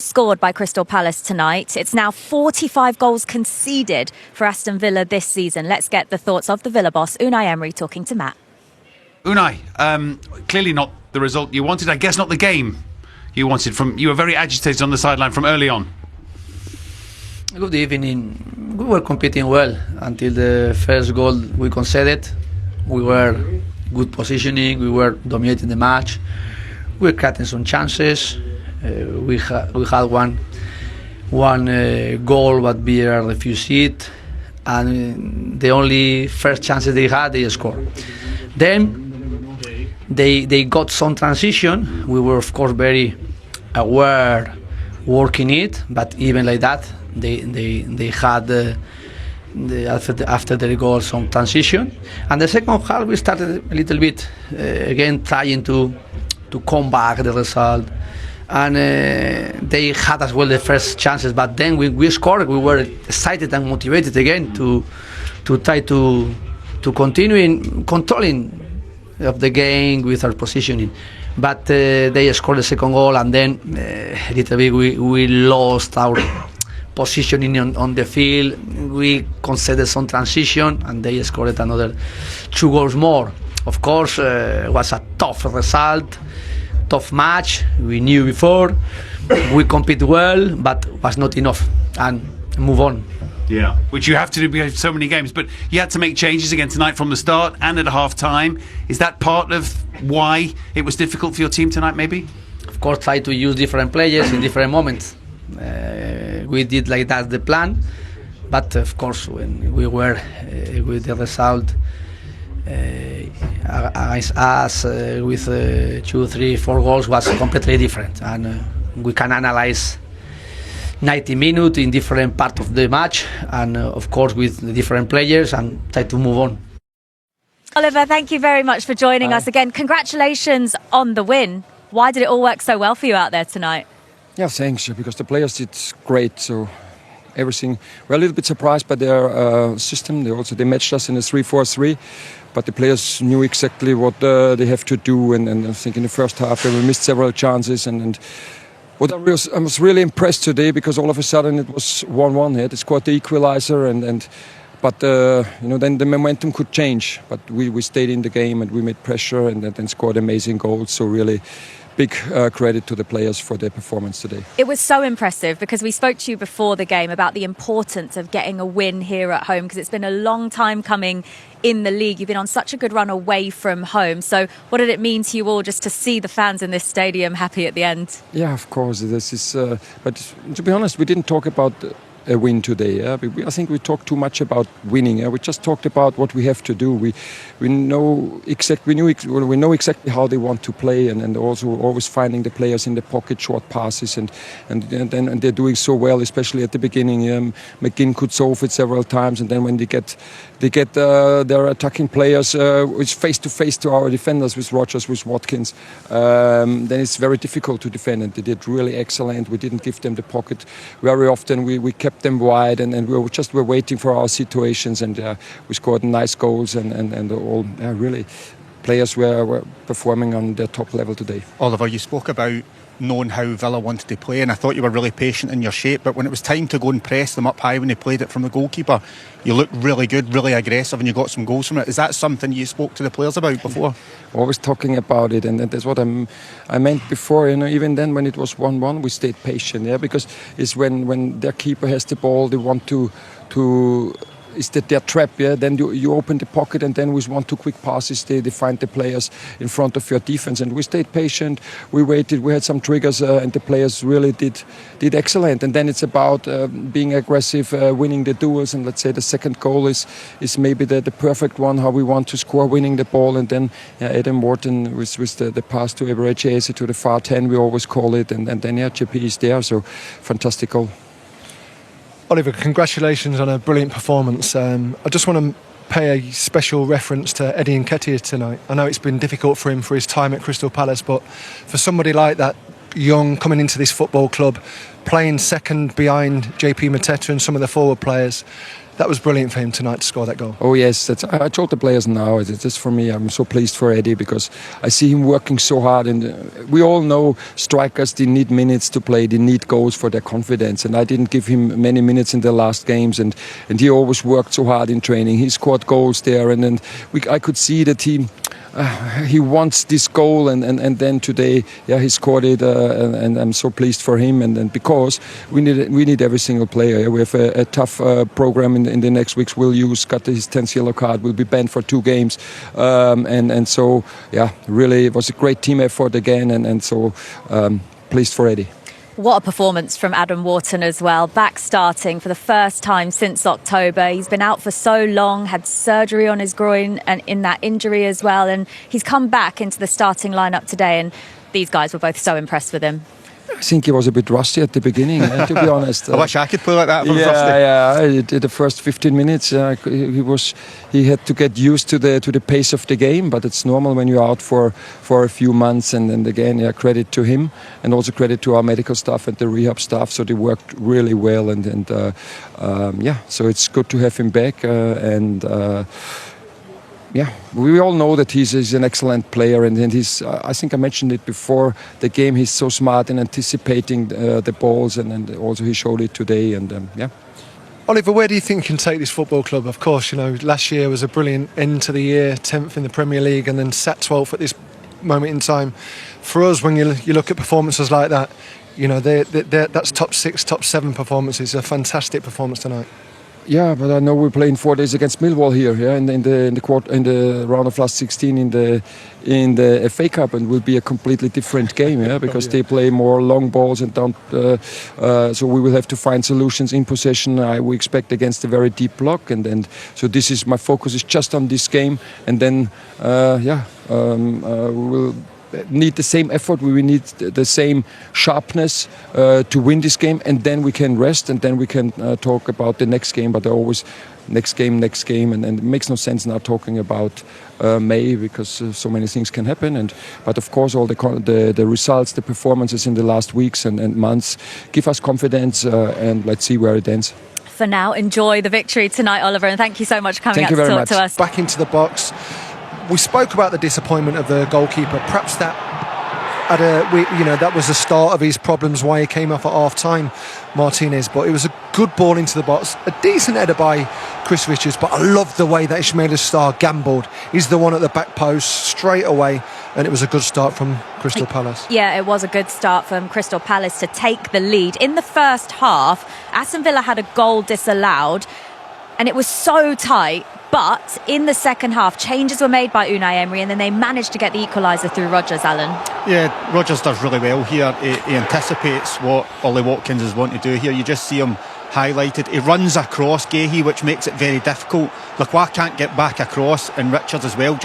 Scored by Crystal Palace tonight. It's now 45 goals conceded for Aston Villa this season. Let's get the thoughts of the Villa boss, Unai Emery, talking to Matt. Unai, clearly not the result you wanted. I guess not the game you wanted. You were very agitated on the sideline from early on. Good evening. We were competing well until the first goal we conceded. We were good positioning. We were dominating the match. We were cutting some chances. We had one goal, but Beer refused it, and the only first chances they had, they scored. Then they got some transition. We were of course very aware, working it, but even like that, they had after the goal some transition. And the second half we started a little bit again trying to come back the result. And they had as well the first chances, but then we scored. We were excited and motivated again to try to continue in controlling of the game with our positioning. But they scored the second goal, and then a little bit we lost our positioning on the field. We conceded some transition, and they scored another 2 goals more. Of course, it was a tough result. Tough match, we knew before, we compete well, but was not enough, and move on. Yeah, which you have to do because of so many games, but you had to make changes again tonight from the start and at half time. Is that part of why it was difficult for your team tonight, maybe? Of course, try to use different players in different moments. We did like that the plan, but of course when we were with the result against us with 2, 3, 4 goals was completely different, and we can analyze 90 minutes in different parts of the match, and of course with the different players, and try to move on. Oliver, thank you very much for joining us again. Congratulations on the win. Why did it all work so well for you out there tonight? Yeah, thanks, because the players did great. So everything, we're a little bit surprised by their system. They matched us in a 3-4-3, but the players knew exactly what they have to do. And I think in the first half they missed several chances. And what I was really impressed today, because all of a sudden it was 1-1 here. They scored the equalizer, but then the momentum could change. But we stayed in the game and we made pressure and then scored amazing goals. So really big credit to the players for their performance today. It was so impressive because we spoke to you before the game about the importance of getting a win here at home, because it's been a long time coming in the league. You've been on such a good run away from home. So what did it mean to you all just to see the fans in this stadium happy at the end? Yeah, of course. This is. But to be honest, we didn't talk about a win today. I think we talked too much about winning. We just talked about what we have to do. We know exactly how they want to play, and also always finding the players in the pocket, short passes, and they're doing so well, especially at the beginning. McGinn could solve it several times, and then when they get their attacking players which face to face to our defenders, with Rodgers, with Watkins, then it's very difficult to defend. And they did really excellent. We didn't give them the pocket very often. We kept them wide, and we were waiting for our situations, and we scored nice goals, and all really players were performing on their top level today. Oliver, you spoke about knowing how Villa wanted to play, and I thought you were really patient in your shape, but when it was time to go and press them up high when they played it from the goalkeeper, you looked really good, really aggressive, and you got some goals from it. Is that something you spoke to the players about before? Always talking about it, and that's what I meant before. Even then, when it was 1-1, we stayed patient. Because it's when their keeper has the ball, they want to. Is that their trap? Then you open the pocket, and then with 1-2 quick passes, they find the players in front of your defense. And we stayed patient. We waited. We had some triggers, and the players really did excellent. And then it's about being aggressive, winning the duels. And let's say the second goal is maybe the perfect one. How we want to score, winning the ball, and then Adam Morton with the pass to Emery to the far 10. We always call it, and then JP is there. So fantastic goal. Oliver, congratulations on a brilliant performance. I just want to pay a special reference to Eddie Nketiah tonight. I know it's been difficult for him for his time at Crystal Palace, but for somebody like that, young, coming into this football club, playing second behind JP Mateta and some of the forward players, that was brilliant for him tonight to score that goal. Oh yes, I told the players now. It's just for me. I'm so pleased for Eddie because I see him working so hard, and we all know strikers, they need minutes to play, they need goals for their confidence. And I didn't give him many minutes in the last games, and he always worked so hard in training. He scored goals there, and then I could see that he wants this goal, and then today, he scored it, and I'm so pleased for him. And because we need every single player. We have a tough program in the next weeks. Will use got his 10th yellow card. Will be banned for 2 games, and so really it was a great team effort again, and so pleased for Eddie. What a performance from Adam Wharton as well. Back starting for the first time since October. He's been out for so long, had surgery on his groin and in that injury as well. And he's come back into the starting lineup today. And these guys were both so impressed with him. I think he was a bit rusty at the beginning, to be honest. I wish I could play like that. The first 15 minutes, he had to get used to the pace of the game, but it's normal when you're out for a few months. And again, credit to him, and also credit to our medical staff and the rehab staff. So they worked really well, so it's good to have him back. We all know that he's an excellent player, and he's. I think I mentioned it before the game. He's so smart in anticipating the balls, and also he showed it today. Oliver, where do you think you can take this football club? Of course, last year was a brilliant end to the year, 10th in the Premier League, and then sat 12th at this moment in time. For us, when you look at performances like that, that's top 6, top 7 performances. A fantastic performance tonight. Yeah, but I know we're playing 4 days against Millwall here, in the round of last 16 in the FA Cup, and will be a completely different game, because they play more long balls and don't. So we will have to find solutions in possession. We expect against a very deep block, and so this is my focus is just on this game, and then we will need the same effort, we need the same sharpness to win this game, and then we can rest, and then we can talk about the next game. But always next game, and it makes no sense now talking about May, because so many things can happen. But of course, all the results, the performances in the last weeks and months give us confidence, and let's see where it ends. For now, enjoy the victory tonight, Oliver, and thank you so much for coming out to talk to us. Back into the box. We spoke about the disappointment of the goalkeeper. Perhaps that was the start of his problems, why he came off at half-time, Martinez. But it was a good ball into the box, a decent header by Chris Richards. But I love the way that Ismail Sarr gambled. He's the one at the back post straight away, and it was a good start from Crystal Palace. Yeah, it was a good start from Crystal Palace to take the lead. In the first half, Aston Villa had a goal disallowed, and it was so tight. But in the second half, changes were made by Unai Emery, and then they managed to get the equaliser through Rodgers, Alan. Yeah, Rodgers does really well here. He anticipates what Ollie Watkins is wanting to do here. You just see him highlighted. He runs across Gahey, which makes it very difficult. Lacroix can't get back across, and Richards as well.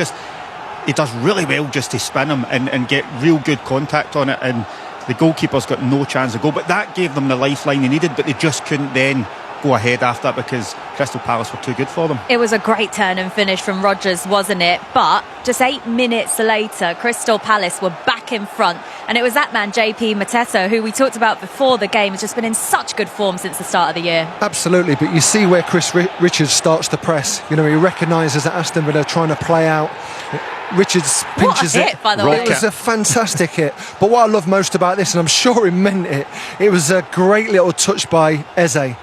He does really well just to spin him and get real good contact on it. And the goalkeeper's got no chance of goal. But that gave them the lifeline they needed, but they just couldn't then go ahead after that because Crystal Palace were too good for them. It was a great turn and finish from Rodgers, wasn't it? But just 8 minutes later, Crystal Palace were back in front, and it was that man JP Mateso, who we talked about before the game, has just been in such good form since the start of the year. Absolutely, but you see where Chris Richards starts to press. He recognises that Aston Villa are trying to play out. Richards pinches it. By the way. It was a fantastic hit. But what I love most about this, and I'm sure he meant it, it was a great little touch by Eze.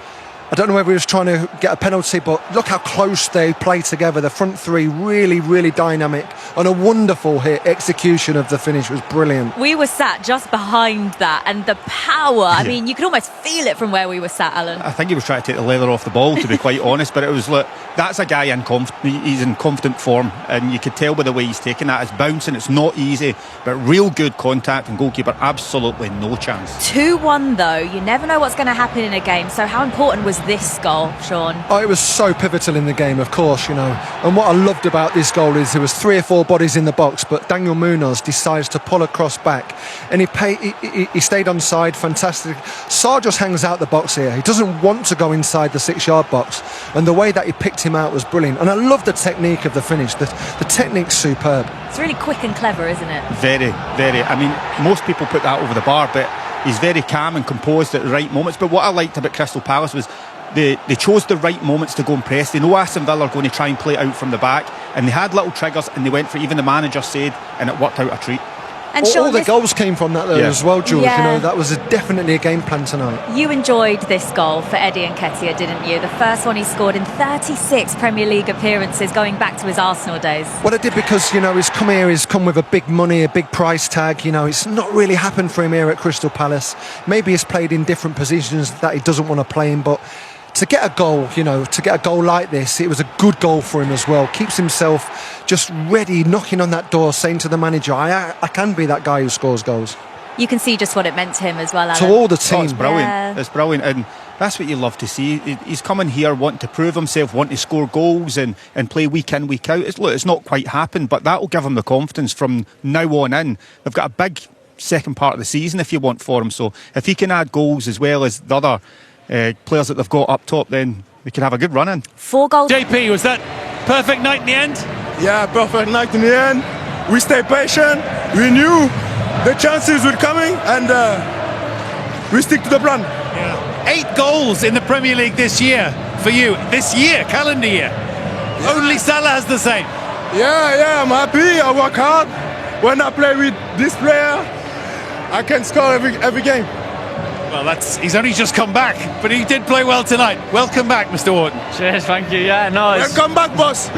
I don't know whether he was trying to get a penalty, but look how close they play together. The front three really, really dynamic, and a wonderful hit. Execution of the finish was brilliant. We were sat just behind that, and the power, I mean, you could almost feel it from where we were sat, Alan. I think he was trying to take the leather off the ball, to be quite honest, but it was like, that's a guy he's in confident form, and you could tell by the way he's taking that. It's bouncing, it's not easy, but real good contact, and goalkeeper absolutely no chance. 2-1 though, you never know what's going to happen in a game, so how important was this goal, Sean? Oh, it was so pivotal in the game, of course, and what I loved about this goal is there was 3 or 4 bodies in the box, but Daniel Munoz decides to pull across back, and he stayed on side. Fantastic. Sarr just hangs out the box here. He doesn't want to go inside the 6-yard box, and the way that he picked him out was brilliant, and I love the technique of the finish. The technique's superb. It's really quick and clever, isn't it? Very, very. I mean, most people put that over the bar, but he's very calm and composed at the right moments. But what I liked about Crystal Palace was they chose the right moments to go and press. They know Aston Villa are going to try and play it out from the back, and they had little triggers, and they went for, even the manager said, and it worked out a treat. And all the goals came from that though as well, George. Yeah. You know, that was definitely a game plan tonight. You enjoyed this goal for Eddie Nketiah, didn't you? The first one he scored in 36 Premier League appearances going back to his Arsenal days. Well, it did because, you know, he's come here, he's come with a big money, a big price tag. You know, it's not really happened for him here at Crystal Palace. Maybe he's played in different positions that he doesn't want to play in, but to get a goal, you know, to get a goal like this, it was a good goal for him as well. Keeps himself just ready, knocking on that door, saying to the manager, I can be that guy who scores goals. You can see just what it meant to him as well, Alan. To all the team. Oh, it's brilliant. Yeah. It's brilliant, and that's what you love to see. He's coming here wanting to prove himself, wanting to score goals and play week in, week out. It's not quite happened, but that will give him the confidence from now on in. They've got a big second part of the season, if you want, for him. So if he can add goals as well as the other players that they've got up top, then we can have a good run in. 4 goals. JP, was that perfect night in the end? Yeah, perfect night in the end. We stay patient. We knew the chances were coming, and we stick to the plan. Yeah. 8 goals in the Premier League this year for you. This year, calendar year. Yeah. Only Salah has the same. Yeah, I'm happy. I work hard. When I play with this player, I can score every game. Well, he's only just come back, but he did play well tonight. Welcome back, Mr. Wharton. Cheers, thank you. Yeah, no, it's Welcome back, boss.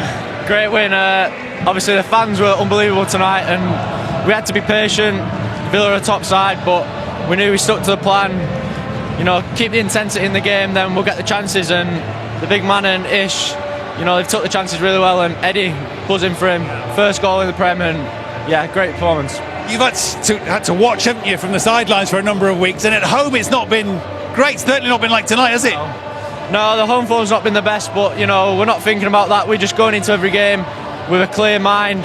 great win. Obviously, the fans were unbelievable tonight, and we had to be patient. Villa are top side, but we knew we stuck to the plan. You know, keep the intensity in the game, then we'll get the chances. And the big man and Ish, you know, they've took the chances really well, and Eddie buzzing for him. First goal in the Prem, and yeah, great performance. You've had to watch, haven't you, from the sidelines for a number of weeks, and at home it's not been great. Certainly not been like tonight, has it? No, the home form's not been the best, but you know, we're not thinking about that. We're just going into every game with a clear mind.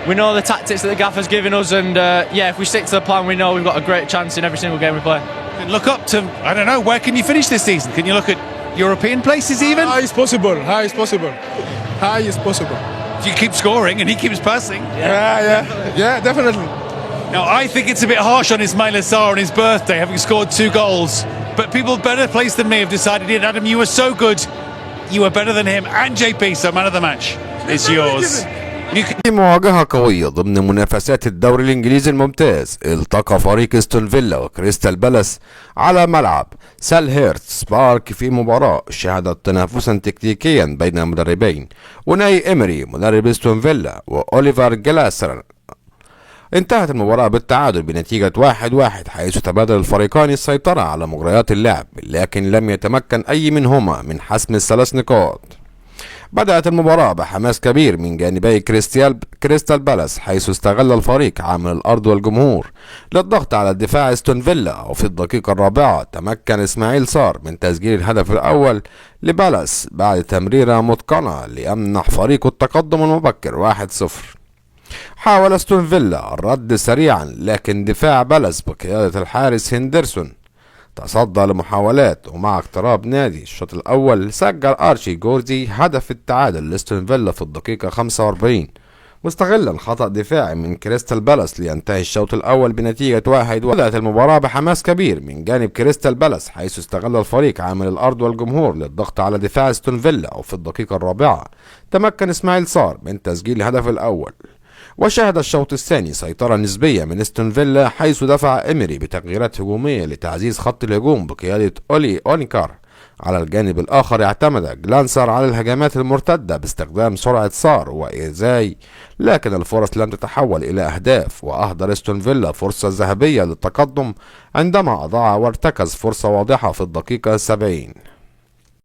We know the tactics that the gaffer's giving us, and yeah, if we stick to the plan, we know we've got a great chance in every single game we play. And look up to, I don't know, where can you finish this season? Can you look at European places even? High is possible. High is possible. High is possible. If you keep scoring and he keeps passing. Yeah, definitely. Now, I think it's a bit harsh on Ismail Assar on his birthday, having scored 2 goals. But people better placed than me have decided it. Adam, you were so good. You were better than him. And JP, so man of the match. It's yours. في مواجهة قوية ضمن منافسات الدوري الإنجليزي الممتاز، التقى فريق استون فيلا وكريستال بالاس على ملعب سيلهيرست بارك في مباراة شهدت تنافسا تكتيكيا بين مدربين أوناي إيمري مدرب استون فيلا وأوليفر جلاسنر. انتهت المباراة بالتعادل بنتيجة 1-1 حيث تبادل الفريقان السيطرة على مجريات اللعب، لكن لم يتمكن أي منهما من حسم ال3 نقاط. بدأت المباراة بحماس كبير من جانبي كريستال بالاس، حيث استغل الفريق عامل الأرض والجمهور للضغط على الدفاع استون فيلا، وفي الدقيقة الرابعة تمكن إسماعيل صار من تسجيل الهدف الأول لبالاس بعد تمريرة متقنة ليمنح فريقه التقدم المبكر 1-0. حاول استون فيلا الرد سريعا، لكن دفاع بالاس بقيادة الحارس هندرسون تصدى لمحاولات، ومع اقتراب نادي الشوط الأول سجل أرشي جورزي هدف التعادل لاستون فيلا في الدقيقة 45 مستغلا خطأ دفاعي من كريستال بالاس لينتهي الشوط الأول بنتيجة 1-1. بدأت المباراة بحماس كبير من جانب كريستال بالاس، حيث استغل الفريق عامل الأرض والجمهور للضغط على دفاع استون فيلا، وفي الدقيقة الرابعة تمكن إسماعيل صار من تسجيل الهدف الأول. وشهد الشوط الثاني سيطرة نسبية من استون فيلا، حيث دفع إيمري بتغييرات هجومية لتعزيز خط الهجوم بقيادة أونيكار. على الجانب الآخر اعتمد جلانسر على الهجمات المرتدة باستخدام سرعة صار وإيزاي، لكن الفرص لم تتحول إلى أهداف، وأهدر استون فيلا فرصة ذهبية للتقدم عندما أضاع وارتكز فرصة واضحة في الدقيقة 70.